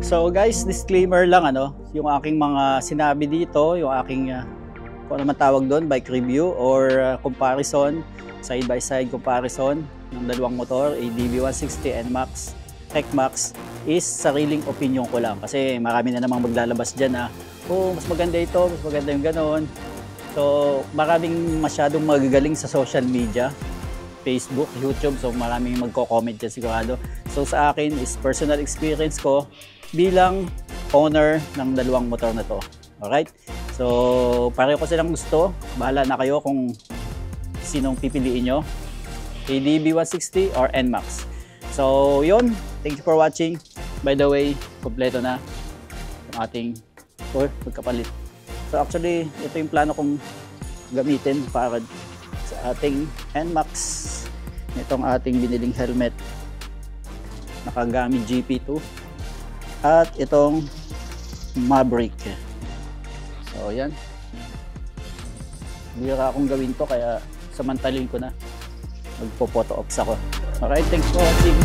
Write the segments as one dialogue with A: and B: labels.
A: So guys, disclaimer lang yung aking mga sinabi dito, yung aking kung ano man tawag doon, bike review or comparison, side by side comparison ng dalawang motor, ADB 160 NMAX, TechMax, is sariling opinion ko lang kasi marami na namang maglalabas diyan na mas maganda ito, mas maganda yung ganoon. So maraming masyadong magagaling sa social media, Facebook, YouTube, so maraming magko-comment dyan sigurado. So sa akin is personal experience ko bilang owner ng dalawang motor na to. Alright? So pareho ko silang gusto. Bahala na kayo kung sinong pipiliin nyo, ADB 160 or NMAX. So yun, thank you for watching. By the way, kompleto na yung ating magkapalit. So actually, ito yung plano kong gamitin para sa ating NMAX. Itong ating biniling helmet, Nakagami GP2, at itong Maverick. So yan, bira akong gawin to kaya samantalin ko na, magpo-photo ops ako. Alright, thanks for watching.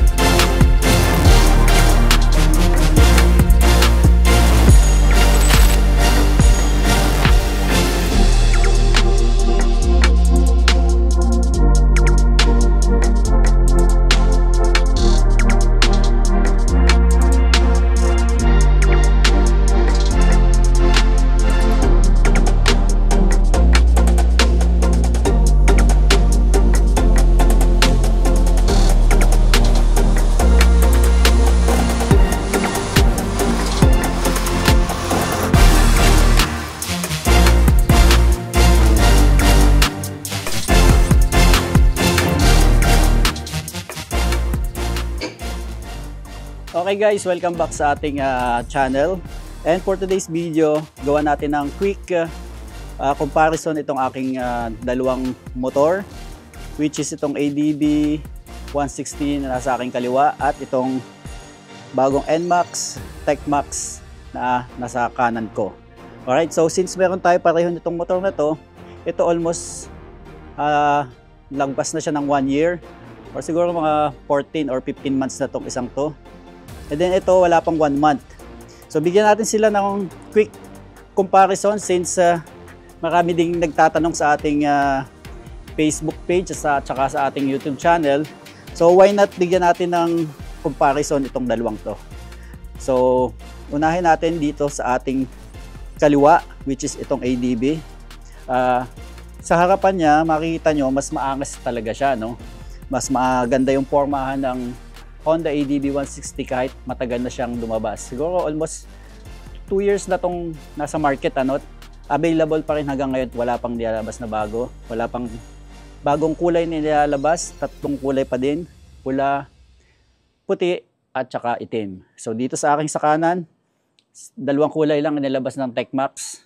A: Okay guys, welcome back sa ating channel. And for today's video, gawa natin ng quick comparison itong aking dalawang motor, which is itong ADB 160 na nasa aking kaliwa at itong bagong NMAX, TechMax na nasa kanan ko. Alright, so since meron tayo pareho nitong motor na to, ito almost lagpas na siya ng 1 year or siguro mga 14 or 15 months na itong isang to. And then ito wala pang 1 month. So bigyan natin sila ng quick comparison since marami ding nagtatanong sa ating Facebook page at saka sa ating YouTube channel. So why not bigyan natin ng comparison itong dalawang to. So unahin natin dito sa ating kaliwa, which is itong ADB. Sa harapan niya makikita nyo mas maangas talaga siya, no? Mas maganda yung pormahan ng Honda ADB 160 kahit matagal na siyang lumabas. Siguro almost 2 years na tong nasa market, available pa rin hanggang ngayon. Wala pang nilalabas na bago. Wala pang bagong kulay na nilalabas. 3 kulay pa din. Pula, puti, at saka itim. So dito sa aking sa kanan, 2 kulay lang nilabas ng TechMax.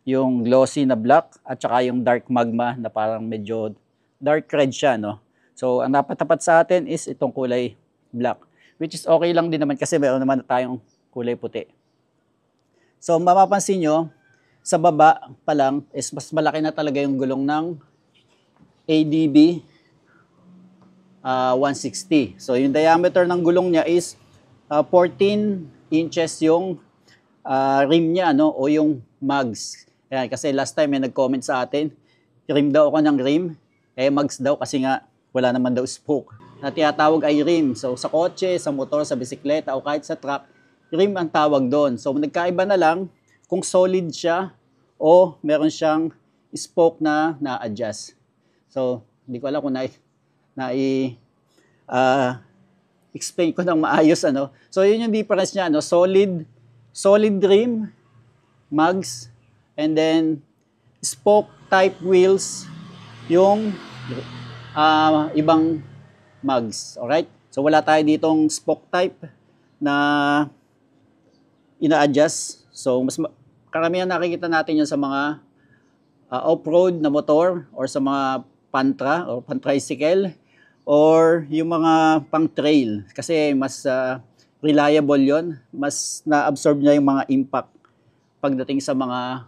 A: Yung glossy na black at saka yung dark magma na parang medyo dark red siya, no? So ang dapat sa atin is itong kulay black, which is okay lang din naman kasi meron naman tayong kulay puti. So mapapansin nyo, sa baba pa lang is mas malaki na talaga yung gulong ng ADB 160. So yung diameter ng gulong niya is 14 inches yung rim niya, o yung mags. Yan, kasi last time may nag-comment sa atin, rim daw ako ng rim, mags daw kasi nga wala naman daw spoke na tinatawag ay rim. So sa kotse, sa motor, sa bisikleta o kahit sa truck, rim ang tawag doon. So nagkaiba na lang kung solid siya o meron siyang spoke na na-adjust. So hindi ko alam kung explain ko ng maayos, So yun yung difference niya, solid rim, mags, and then spoke type wheels yung ibang mags. Alright? So wala tayo ditong spoke type na ina-adjust. So mas karamihan nakikita natin yun sa mga off-road na motor or sa mga pantra or pan-tricycle or yung mga pang-trail kasi mas reliable yon, mas na-absorb niya yung mga impact pagdating sa mga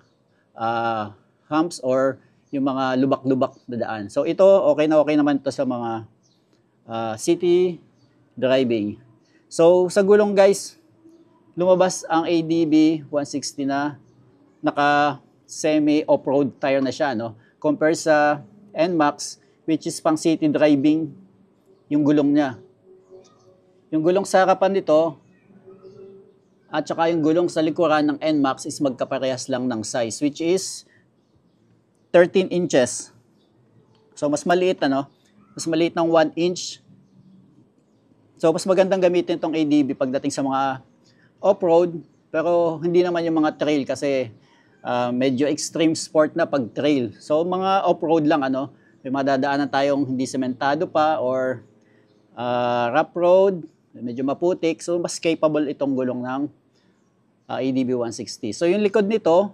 A: humps or yung mga lubak-lubak na daan. So ito, okay naman ito sa mga city driving. So sa gulong guys, lumabas ang ADB 160 na naka semi off-road tire na siya, no? Compare sa NMAX, which is pang city driving yung gulong niya. Yung gulong sa harapan nito at saka yung gulong sa likuran ng NMAX is magkaparehas lang ng size, which is 13 inches. So mas maliit, ano? Mas maliit ng 1 inch. So mas magandang gamitin itong ADB pagdating sa mga off-road, pero hindi naman yung mga trail kasi medyo extreme sport na pag trail. So mga off-road lang, ano, may madadaanan tayong hindi sementado pa or rough road, medyo maputik. So mas capable itong gulong ng ADB 160. So yung likod nito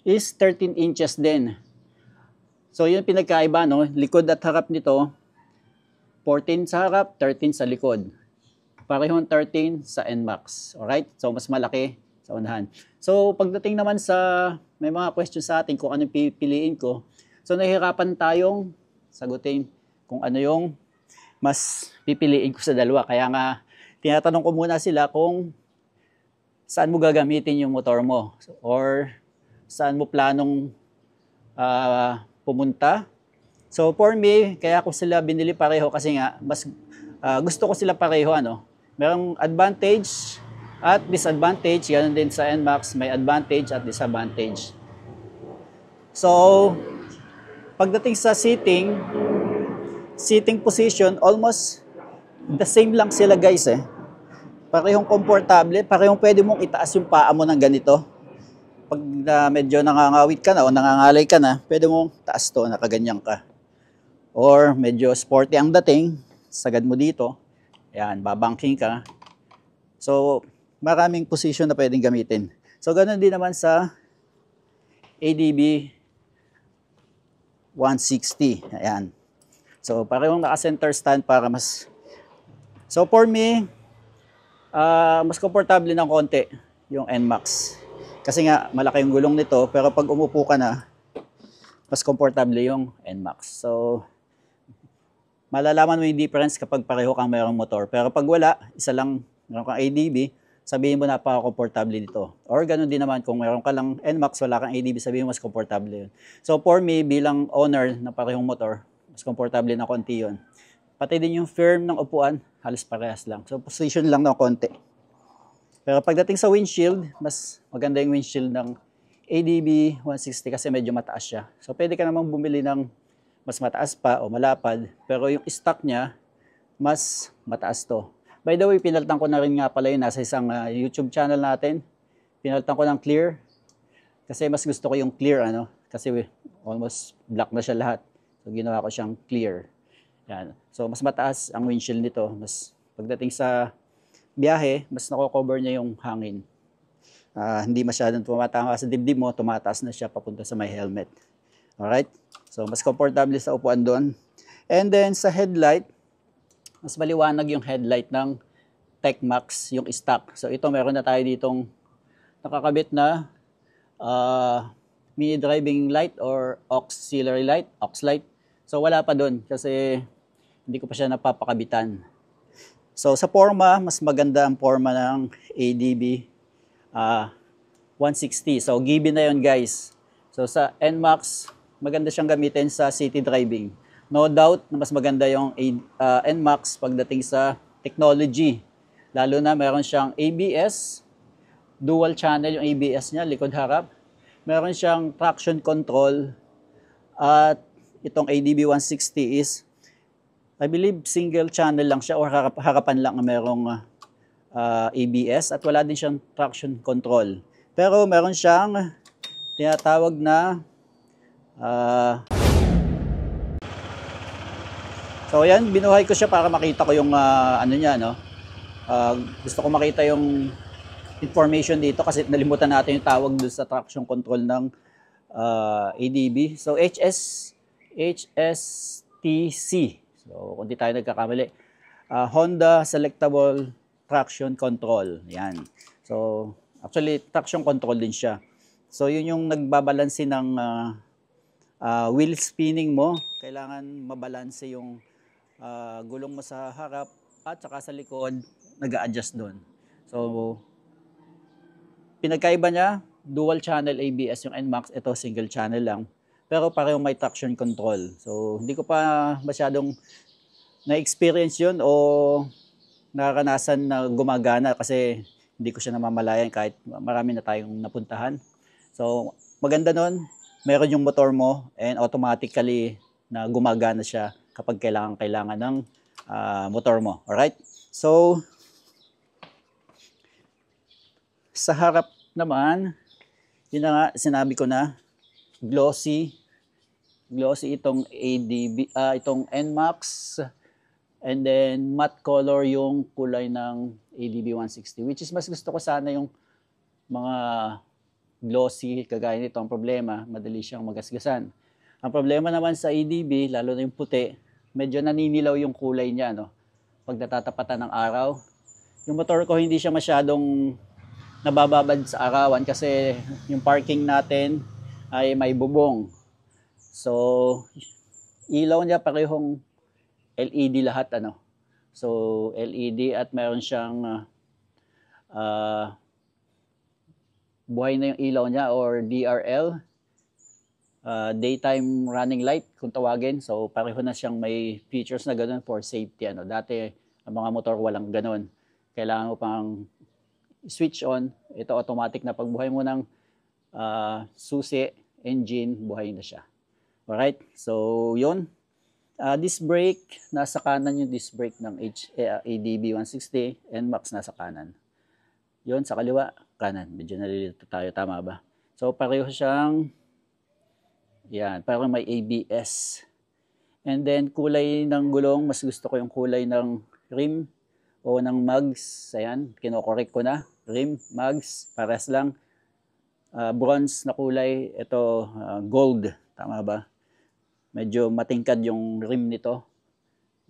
A: is 13 inches din. So yun pinagkaiba, no? Likod at harap nito, 14 sa harap, 13 sa likod. Parehong 13 sa NMAX. Alright? So mas malaki sa unahan. So pagdating naman sa may mga questions sa atin kung anong pipiliin ko. So nahihirapan tayong sagutin kung ano yung mas pipiliin ko sa dalawa. Kaya nga tinatanong ko muna sila kung saan mo gagamitin yung motor mo or saan mo planong pumunta. So for me, kaya ko sila binili pareho kasi nga mas gusto ko sila pareho, ano. Merong advantage at disadvantage, ganun din sa NMAX, may advantage at disadvantage. So pagdating sa seating position, almost the same lang sila, guys, eh. Parehong komportable, parehong pwede mong itaas yung paa mo ng ganito. Pag medyo nangangawit ka na o nangangalay ka na, pwede mong taas to, nakaganyan ka. Or medyo sporty ang dating, sagad mo dito, ayan, babangking ka. So, maraming position na pwedeng gamitin. So, ganun din naman sa ADB 160, ayan. So, parehong naka-center stand para mas... So, for me, mas komportable ng konti yung NMAX. Kasi nga, malaki yung gulong nito, pero pag umupo ka na, mas komportable yung NMAX. So, malalaman mo yung difference kapag pareho kang mayroong motor. Pero pag wala, isa lang, meron kang ADB, sabihin mo napaka-komportable dito. Or ganun din naman, kung meron ka lang NMAX, wala kang ADB, sabihin mo mas komportable yun. So for me, bilang owner ng parehong motor, mas komportable na konti yun. Pati din yung firm ng upuan, halos parehas lang. So position lang ng konti. Pero pagdating sa windshield, mas maganda yung windshield ng ADB 160 kasi medyo mataas siya. So pwede ka namang bumili ng mas mataas pa o malapad, pero yung stock niya, mas mataas to. By the way, pinalitan ko na rin nga pala yun nasa isang YouTube channel natin. Pinalitan ko ng clear, kasi mas gusto ko yung clear, ano, kasi almost black na siya lahat. So ginawa ko siyang clear. Yan. So mas mataas ang windshield nito. Mas pagdating sa biyahe, mas nako-cover niya yung hangin. Hindi masyadong tumatama sa dibdib mo, tumataas na siya papunta sa may helmet. Alright? So, mas komportable sa upuan doon. And then, sa headlight, mas maliwanag yung headlight ng TechMax, yung stock. So, ito, meron na tayo ditong nakakabit na mini driving light or auxiliary light, aux light. So, wala pa doon kasi hindi ko pa siya napapakabitan. So, sa forma, mas maganda ang forma ng ADB 160. So, given na yun, guys. So, sa NMAX, maganda siyang gamitin sa city driving. No doubt na mas maganda yung NMAX pagdating sa technology. Lalo na meron siyang ABS, dual channel yung ABS niya, likod harap. Meron siyang traction control at itong ADB 160 is, I believe, single channel lang siya or harapan lang merong ABS at wala din siyang traction control. Pero meron siyang tinatawag na so ayan, binuhay ko siya para makita ko yung ano niya, no? Gusto ko makita yung information dito kasi nalimutan natin yung tawag doon sa traction control ng ADB. So HSTC. So kung di tayo nagkakamali, Honda Selectable Traction Control. Yan. So actually traction control din siya. So yun yung nagbabalanse ng wheel spinning mo. Kailangan mabalanse yung gulong mo sa harap at saka sa likod, nag-a-adjust doon. So pinagkaiba niya, dual channel ABS yung NMAX, ito single channel lang. Pero parehong may traction control. So, hindi ko pa masyadong na-experience yun o naranasan na gumagana kasi hindi ko siya namamalayan kahit marami na tayong napuntahan. So, maganda nun, meron yung motor mo and automatically na gumagana siya kapag kailangan ng motor mo. Alright? So, sa harap naman, yun na nga, sinabi ko na, glossy itong ADB, itong NMAX, and then matte color yung kulay ng ADB 160, which is mas gusto ko sana yung mga glossy, kagaya nito. Ang problema, madali siyang magasgasan. Ang problema naman sa ADB, lalo na yung puti, medyo naninilaw yung kulay niya, no? Pag natatapatan ng araw. Yung motor ko hindi siya masyadong nabababad sa arawan kasi yung parking natin ay may bubong. So, ilaw niya parehong LED lahat, ano. So, LED at meron siyang buhay na yung ilaw niya or DRL, daytime running light kung tawagin. So, pareho na siyang may features na ganoon for safety, ano. Dati, ang mga motor walang ganoon. Kailangan mo pang switch on. Ito automatic na pagbuhay mo ng susi, engine, buhay na siya. Alright, so yun. Disc brake, nasa kanan yung disc brake ng ADB 160, NMAX nasa kanan. Yun, sa kaliwa, kanan. Medyo nalilito tayo, tama ba? So pareho siyang, yan, parang may ABS. And then kulay ng gulong, mas gusto ko yung kulay ng rim o ng mugs. Ayan, kinokorek ko na. Rim, mugs, pares lang. Bronze na kulay, ito gold, tama ba? Medyo matingkad yung rim nito.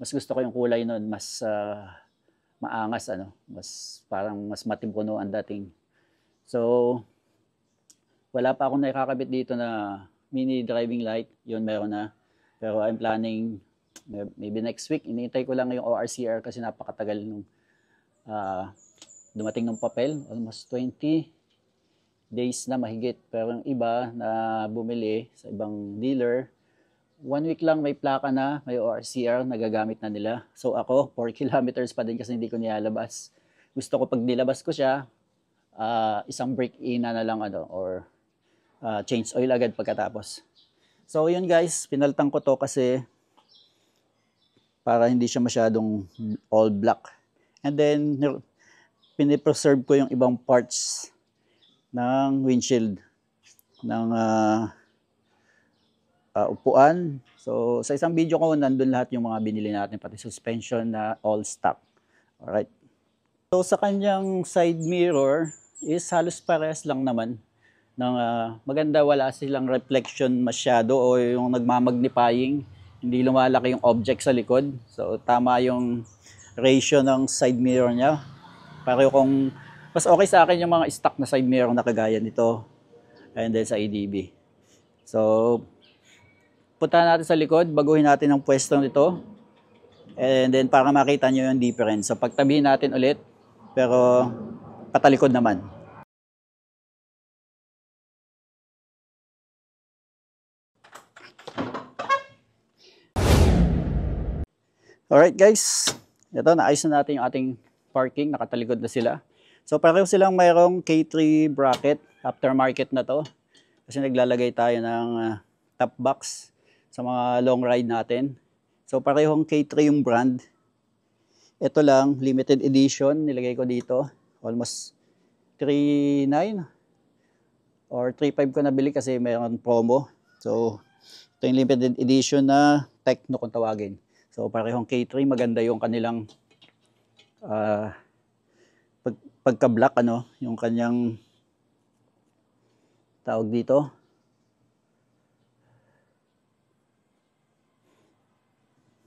A: Mas gusto ko yung kulay nun, mas maangas, ano, mas parang mas matimpuno ang dating. So, wala pa akong nakakabit dito na mini driving light, yun meron na. Pero I'm planning, maybe next week, iniintay ko lang yung ORCR kasi napakatagal nung dumating ng papel, almost 20 days na mahigit. Pero yung iba na bumili sa ibang dealer, 1 week lang may plaka na, may ORCR, nagagamit na nila. So ako, 4 kilometers pa din kasi hindi ko nilalabas. Gusto ko pag nilabas ko siya, isang break-in na lang, ano, or change oil agad pagkatapos. So yun guys, pinaltan ko to kasi para hindi siya masyadong all black. And then, pinipreserve ko yung ibang parts ng windshield, ng upuan. So, sa isang video ko, nandun lahat yung mga binili natin, pati suspension na all stock. Alright. So, sa kanyang side mirror is halos pares lang naman. Ng, maganda, wala silang reflection masyado o yung nagmamagnifying. Hindi lumalaki yung object sa likod. So, tama yung ratio ng side mirror niya. Pareho kung, mas okay sa akin yung mga stock na side mirror na kagaya nito. And then sa ADB. So, punta natin sa likod, baguhin natin ang pwesto nito. And then para makita nyo yung difference. So pagtabihin natin ulit, pero patalikod naman. Alright guys, ito naayos na natin yung ating parking, nakatalikod na sila. So pareho silang mayroong K3 bracket, aftermarket na to. Kasi naglalagay tayo ng top box sa mga long ride natin. So parehong K3 yung brand. Ito lang, limited edition, nilagay ko dito. Almost 3.9 or 3.5 ko nabili kasi mayroon promo. So ito yung limited edition na Tecno kung tawagin. So parehong K3, maganda yung kanilang pagka-black, ano, yung kanyang tawag dito.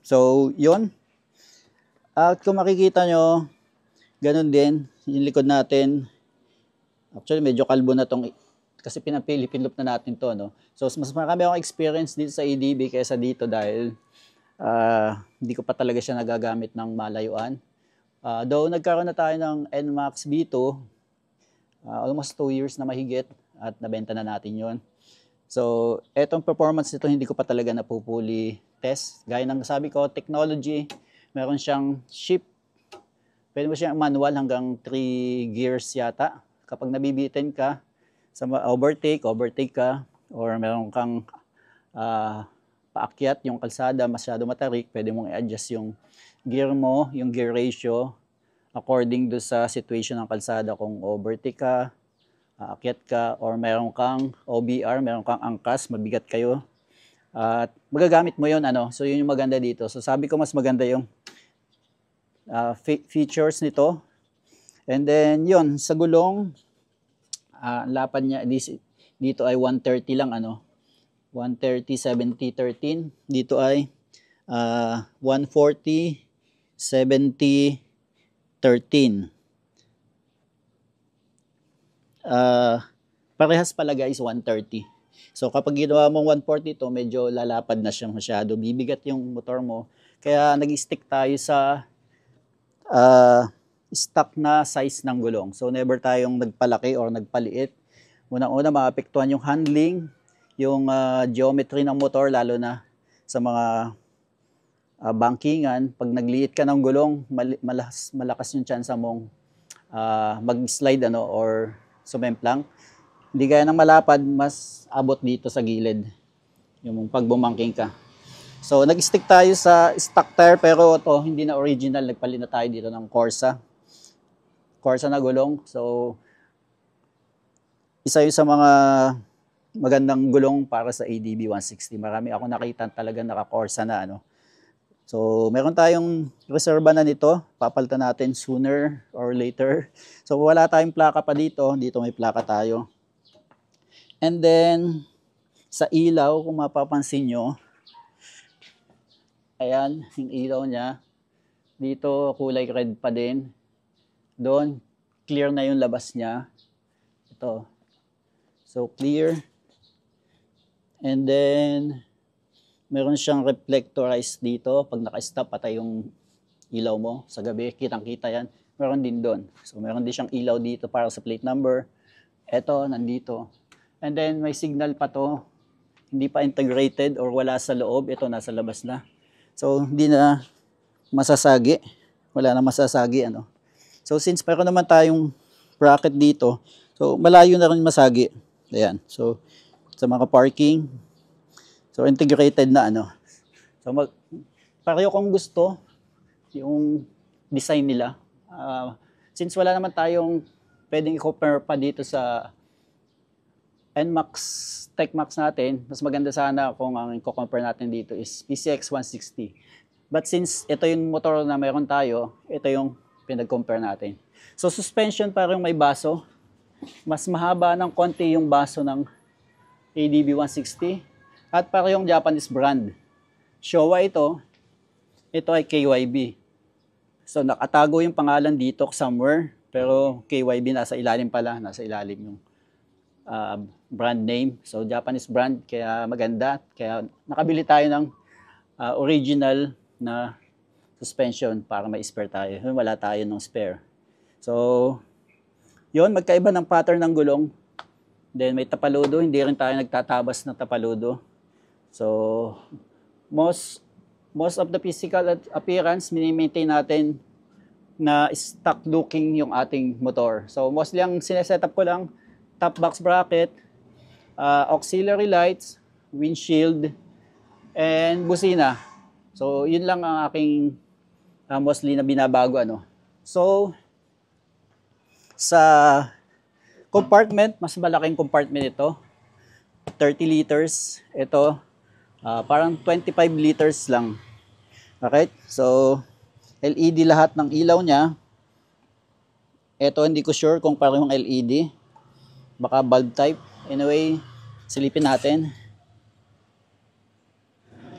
A: So, yun. At kung makikita nyo, ganun din, yung likod natin. Actually, medyo kalbo na tong, kasi pinloop na natin to, no? So, mas marami akong experience dito sa ADB kaysa dito dahil hindi ko pa talaga siya nagagamit ng malayuan. Though nagkaroon na tayo ng NMAX B2, almost 2 years na mahigit at nabenta na natin yon. So, etong performance nito hindi ko pa talaga napupuli test. Gaya ng sabi ko, technology, meron siyang shift. Pwede mo siyang manual hanggang 3 gears yata. Kapag nabibitin ka sa overtake ka, or meron kang paakyat yung kalsada, masyado matarik, pwede mong i-adjust yung gear mo, yung gear ratio, according do sa situation ng kalsada. Kung overtake ka, aakyat ka, or meron kang OBR, meron kang angkas, mabigat kayo, at magagamit mo yun, so yun yung maganda dito. So sabi ko mas maganda yung features nito. And then yun, sa gulong, lapad niya dito ay 130 lang, 130, 70, 13. Dito ay 140, 70, 13. Parehas pala guys, 130. So kapag ginawa mong 140 to, medyo lalapad na siya masyado. Bibigat yung motor mo. Kaya nag-stick tayo sa stock na size ng gulong. So never tayong nagpalaki or nagpaliit. Unang-una, maapektuhan yung handling, yung geometry ng motor, lalo na sa mga bankingan. Pag nagliit ka ng gulong, malakas yung chance mong mag-slide or sumemplang. Hindi gaya ng malapad, mas abot dito sa gilid yung pag bumangking ka. So nag-stick tayo sa stock tire, pero ito hindi na original. Nagpalit na tayo dito ng Corsa na gulong. So isa yun sa mga magandang gulong para sa ADB 160. Marami ako nakita talaga naka-Corsa na So meron tayong reserva na nito. Papalitan natin sooner or later. So wala tayong plaka pa dito. Dito may plaka tayo. And then sa ilaw, kung mapapansin nyo, ayan, yung ilaw niya. Dito, kulay red pa din. Doon, clear na yung labas niya. Ito. So, clear. And then, meron siyang reflectorized dito. Pag naka-stop, patay yung ilaw mo sa gabi. Kitang-kita yan. Meron din doon. So, meron din siyang ilaw dito para sa plate number. Ito, nandito. And then, may signal pa to. Hindi pa integrated or wala sa loob. Ito, nasa labas na. So, hindi na masasagi. Wala na masasagi, So, since meron naman tayong bracket dito, so, malayo na rin masagi. Ayan. So, sa mga parking, so, integrated na, So, pareho kung gusto, yung design nila. Since wala naman tayong pwedeng i-compare pa dito sa NMAX, TechMax natin, mas maganda sana kung ang i-compare natin dito is PCX 160. But since ito yung motor na mayroon tayo, ito yung pinag-compare natin. So suspension parang may baso. Mas mahaba ng konti yung baso ng ADB 160. At parang yung Japanese brand. Showa ito. Ito ay KYB. So nakatago yung pangalan dito somewhere. Pero KYB nasa ilalim pala. Nasa ilalim yung brand name. So Japanese brand, kaya maganda. Kaya nakabili tayo ng original na suspension para may spare tayo. Wala tayo ng spare. So yun, magkaiba ng pattern ng gulong. Then may tapaludo, hindi rin tayo nagtatabas ng tapaludo. So most of the physical appearance mini-maintain natin na stock looking yung ating motor. So mostly ang sineset up ko lang, top box bracket, auxiliary lights, windshield, and busina. So, yun lang ang aking mostly na binabago. So, sa compartment, mas malaking compartment ito. 30 liters. Ito, parang 25 liters lang. Okay? So, LED lahat ng ilaw niya. Ito, hindi ko sure kung parang LED. Baka bulb type. Anyway, silipin natin.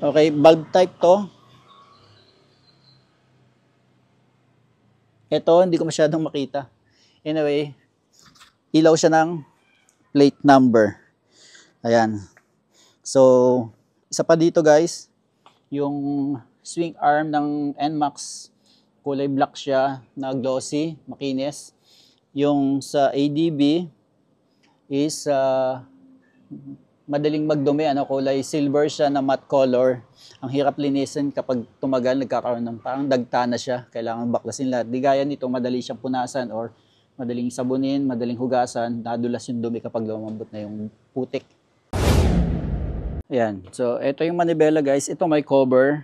A: Okay, bulb type to. Ito, hindi ko masyadong makita. Anyway, ilaw siya ng plate number. Ayan. So, isa pa dito guys, yung swing arm ng NMAX, kulay black siya, na glossy, makinis. Yung sa ADB is madaling magdumi, ano, kulay silver siya na matte color. Ang hirap linisin kapag tumagal, nagkakaroon ng parang dagta na siya. Kailangan baklasin lahat. Di gaya nito, madali siyang punasan or madaling sabunin, madaling hugasan, nadulas yung dumi kapag lumambot na yung putik. Ayan. So, ito yung manibela guys. Ito may cover.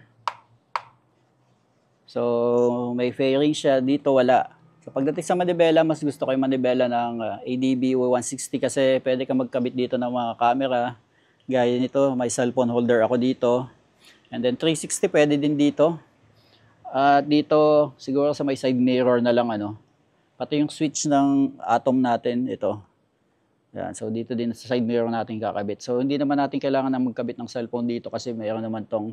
A: So, may fairing siya. Dito wala. So, pagdating sa manibela, mas gusto ko yung manibela ng ADB 160 kasi pwede ka magkabit dito ng mga camera. Gaya nito, may cellphone holder ako dito. And then 360 pwede din dito. At dito, siguro sa may side mirror na lang, ano. Pati yung switch ng atom natin, ito. Yan. So, dito din sa side mirror natin kakabit. So, hindi naman natin kailangan na magkabit ng cellphone dito kasi mayroon naman tong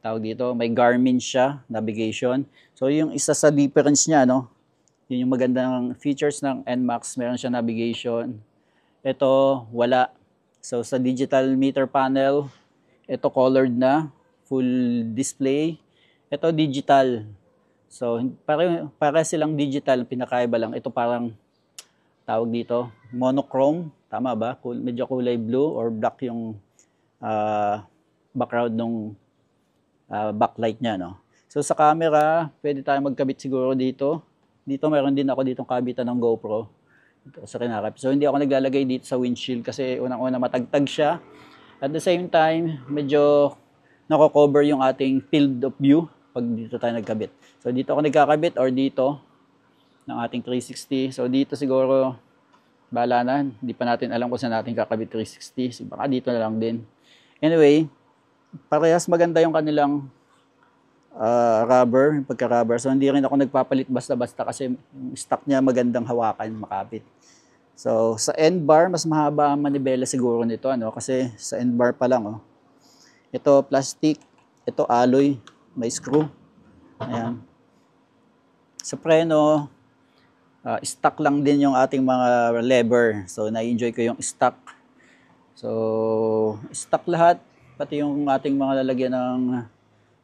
A: tawag dito, may Garmin siya, navigation. So, yung isa sa difference niya, no? Yun yung magandang features ng NMAX. Meron siya navigation. Ito, wala. So, sa digital meter panel, ito colored na, full display. Ito, digital. So, para silang digital, pinakaiba lang. Ito parang, tawag dito, monochrome. Tama ba? Medyo kulay blue or black yung background ng backlight niya, no? So, sa camera, pwede tayo magkabit siguro dito. Dito, meron din ako ditong kabitan ng GoPro. Ito, sa kinakabit. So, hindi ako naglalagay dito sa windshield kasi unang-una matagtag siya. At the same time, medyo nako-cover yung ating field of view pag dito tayo nagkabit. So, dito ako nagkakabit or dito ng ating 360. So, dito siguro, bahala na. Hindi pa natin alam kung saan natin kakabit 360. So, baka dito na lang din. Anyway, parehas maganda yung kanilang rubber, yung pagka-rubber. So, hindi rin ako nagpapalit basta-basta kasi yung stock niya magandang hawakan, makapit. So, sa end bar, mas mahaba ang manibela siguro nito, ano? Kasi sa end bar pa lang, oh. Ito, plastic. Ito, alloy. May screw. Ayan. Sa preno, stock lang din yung ating mga lever. So, na-enjoy ko yung stock. So, stock lahat. Pati yung ating mga lalagyan ng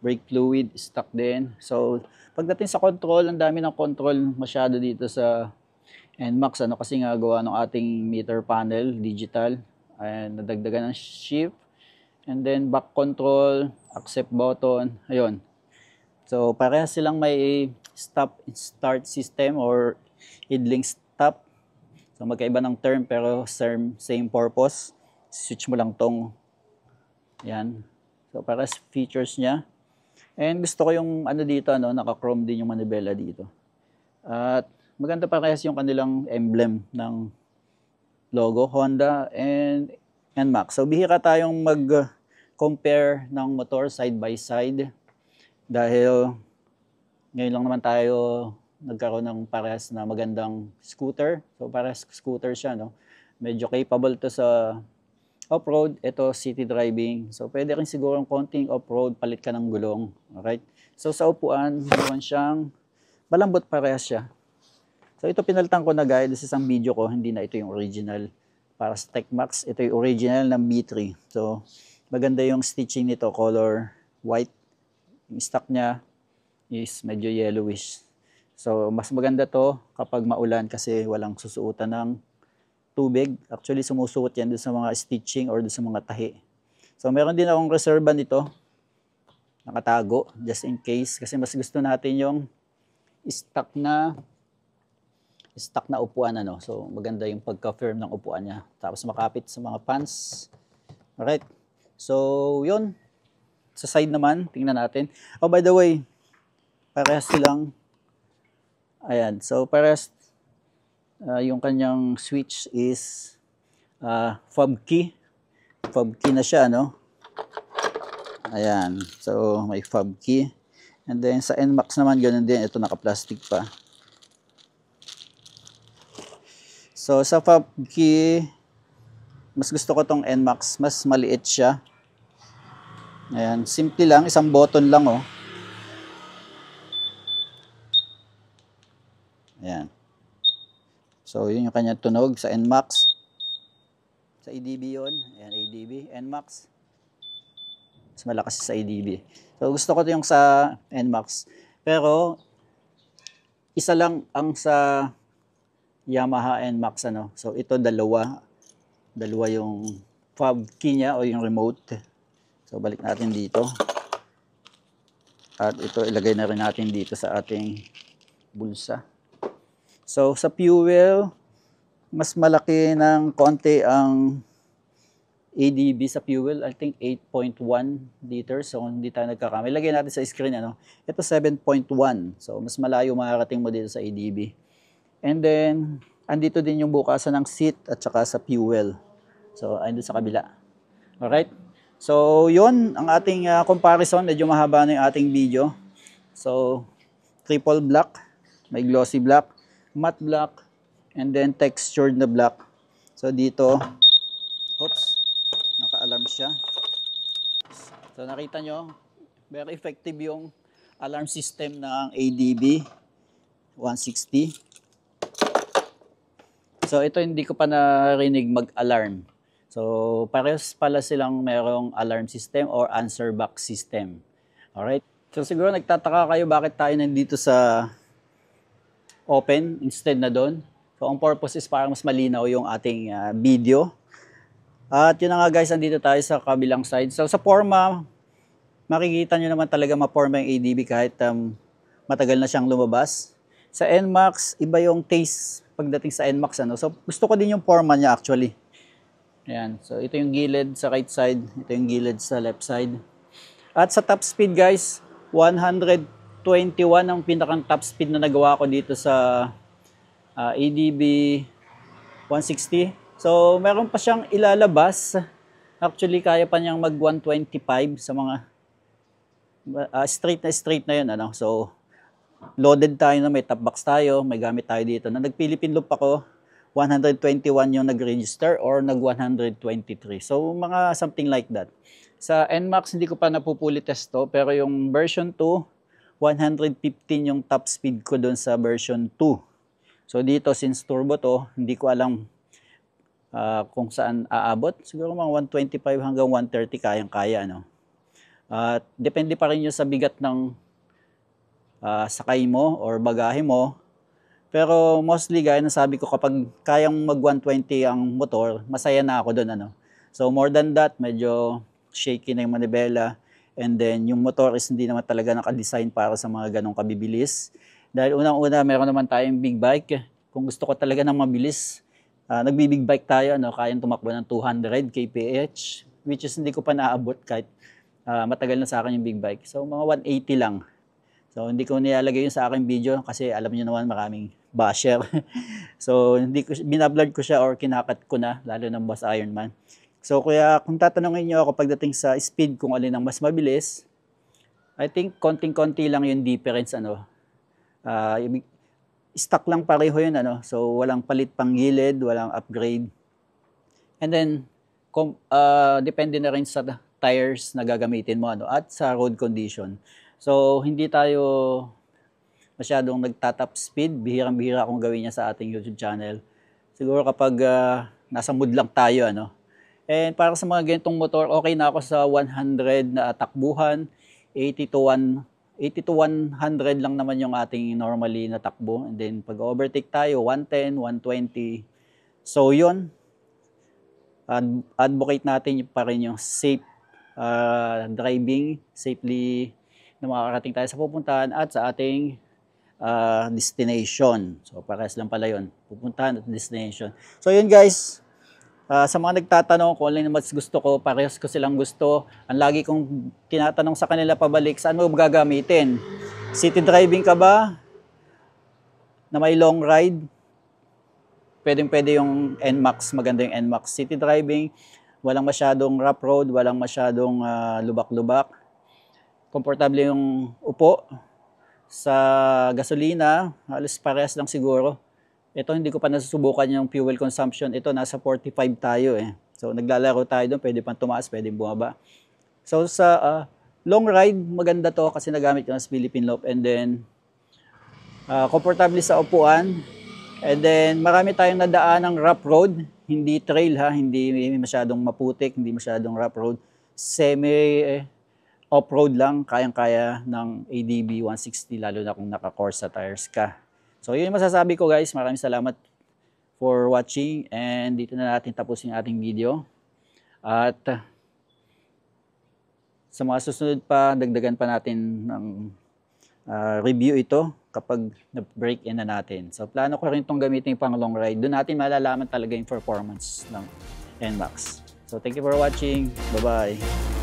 A: brake fluid, stock din. So, pagdating sa control, ang dami ng control masyado dito sa NMAX. Ano, kasi nga gawa ng ating meter panel, digital. And nadagdagan ng shift. And then back control, accept button. Ayun. So, parehas silang may stop and start system or idling stop. So, magkaiba ng term pero same purpose. Switch mo lang tong yan. So, para sa features niya. And gusto ko yung ano dito, ano, naka-chrome din yung manibela dito. At maganda parehas yung kanilang emblem ng logo, Honda and NMAX. So, bihira tayong mag-compare ng motor side by side. Dahil ngayon lang naman tayo nagkaroon ng parehas na magandang scooter. So, parehas scooter siya, no? Medyo capable to sa off-road, ito city driving. So, pwede rin siguro ng konting off-road, palit ka ng gulong. Alright? So, sa upuan, meron siyang malambot parehas siya. So, ito pinalitan ko na guys. This is ang video ko. Hindi na ito yung original. Para sa TechMax, ito yung original ng B3. So, maganda yung stitching nito. Color white. Yung stock niya is medyo yellowish. So, mas maganda to kapag maulan kasi walang susuotan ng tubig. Actually, sumusuot yan doon sa mga stitching or doon sa mga tahi. So, meron din akong reserva nito. Nakatago, just in case. Kasi mas gusto natin yung stock na upuan, ano. So, maganda yung pagka-firm ng upuan niya. Tapos, makapit sa mga pants. Alright. So, yun. Sa side naman, tingnan natin. Oh, by the way, parehas silang, ayan. So, parehas, yung kanyang switch is fob key. Fob key na siya, no? Ayan. So, may fob key. And then, sa NMAX naman, ganun din. Ito, naka-plastic pa. So, sa fob key, mas gusto ko tong NMAX. Mas maliit siya. Ayan. Simple lang. Isang button lang, oh. Ayan. So, yun yung kanyang tunog sa NMAX. Sa ADB yun. Ayan, ADB. NMAX. Mas malakas sa ADB. So, gusto ko yung sa NMAX. Pero, isa lang ang sa Yamaha NMAX ano. So ito dalawa yung fob key niya o yung remote. So balik natin dito. At ito ilagay na rin natin dito sa ating bulsa. So sa fuel, mas malaki ng konti ang ADB sa fuel. I think 8.1 liters. So hindi tayo nagkakamali. Ilagay natin sa screen ano. Ito 7.1. So mas malayo makarating mo dito sa ADB. And then andito din yung bukasan ng seat at saka sa fuel. So andito sa kabila. Alright? So, yun ang ating comparison. Medyo mahaba na yung ating video. So, triple black, may glossy black, matte black, and then textured na black. So, dito, oops, naka-alarm siya. So, nakita nyo, very effective yung alarm system ng ADB 160. So, ito hindi ko pa narinig mag-alarm. So, parehas pala silang merong alarm system or answer box system. Alright? So, siguro nagtataka kayo bakit tayo nandito sa open instead na doon. So, ang purpose is para mas malinaw yung ating video. At yun na nga guys, nandito tayo sa kabilang side. So, sa forma, makikita nyo naman talaga ma-forma yung ADB kahit matagal na siyang lumabas. Sa NMAX, iba yung taste pagdating sa NMAX. Ano? So, gusto ko din yung forma niya actually. Ayan. So, ito yung gilid sa right side. Ito yung gilid sa left side. At sa top speed guys, 121 ang pinakang top speed na nagawa ko dito sa ADB 160. So, meron pa siyang ilalabas. Actually, kaya pa niyang mag 125 sa mga straight na yun. Ano? So, loaded tayo na may top box tayo. May gamit tayo dito. Na nag-Philippine loop ako, 121 yung nag-register or nag-123. So, mga something like that. Sa NMAX, hindi ko pa napupuli test to, pero yung version 2, 115 yung top speed ko doon sa version 2. So, dito, since turbo to, hindi ko alam kung saan aabot. Siguro mga 125 hanggang 130 kayang-kaya. Ano? Depende pa rin yun sa bigat ng sakay mo or bagahe mo. Pero mostly gaya na sabi ko, kapag kayang mag 120 ang motor, masaya na ako doon. Ano? So more than that, medyo shaky na yung manibela. And then yung motor is hindi naman talaga nakadesign para sa mga ganong kabibilis. Dahil unang-una, meron naman tayong big bike. Kung gusto ko talaga ng mabilis, nagbi-big bike tayo, ano, kayang tumakbo ng 200 kph, which is hindi ko pa naabot kahit matagal na sa akin yung big bike. So mga 180 lang. So hindi ko nilalagay yun sa aking video kasi alam niyo naman maraming basher. So hindi ko binablurred ko siya or kinakat ko na, lalo ng Boss Ironman. So kaya kung tatanungin niyo ako pagdating sa speed kung alin ang mas mabilis, I think konting-konti lang yung difference. Ano. Stock lang pareho yun. Ano. So walang palit pang gilid, walang upgrade. And then depende na rin sa tires na gagamitin mo, ano, at sa road condition. So, hindi tayo masyadong nagtatap speed. Bihirang-bihira akong gawin niya sa ating YouTube channel. Siguro kapag nasa mood lang tayo. Ano? And para sa mga ganitong motor, okay na ako sa 100 na takbuhan. 80 to 100 lang naman yung ating normally na takbo. And then pag overtake tayo, 110, 120. So, yun. Advocate natin pa rin yung safe driving, safely na makakarating tayo sa pupuntahan at sa ating destination. So, parehas lang pala yun. Pupuntahan at destination. So, yun guys. Sa mga nagtatanong kung alin mas gusto ko, parehas ko silang gusto. Ang lagi kong tinatanong sa kanila pabalik, saan mo gagamitin? City driving ka ba? Na may long ride? Pwedeng-pwede yung NMAX. Maganda yung NMAX. City driving, walang masyadong rough road, walang masyadong lubak-lubak. Komportable yung upo. Sa gasolina, halos parehas lang siguro. Ito hindi ko pa nasusubukan yung fuel consumption. Ito nasa 45 tayo eh. So naglalaro tayo doon, pwede pang tumaas, pwede bumaba. So sa long ride, maganda to kasi nagamit yung Philippine loop. And then komportable sa upuan. And then marami tayong nadaan ng rough road. Hindi trail ha, hindi masyadong maputik, hindi masyadong rough road. Semi off-road lang, kayang-kaya ng ADB 160, lalo na kung naka-Corsa tires ka. So yun yung masasabi ko guys. Maraming salamat for watching and dito na natin tapusin yung ating video. At sa mga susunod pa, dagdagan pa natin ng review ito kapag na-break in na natin. So plano ko rin itong gamitin pang long ride. Doon natin malalaman talaga yung performance ng NMAX. So thank you for watching. Bye-bye.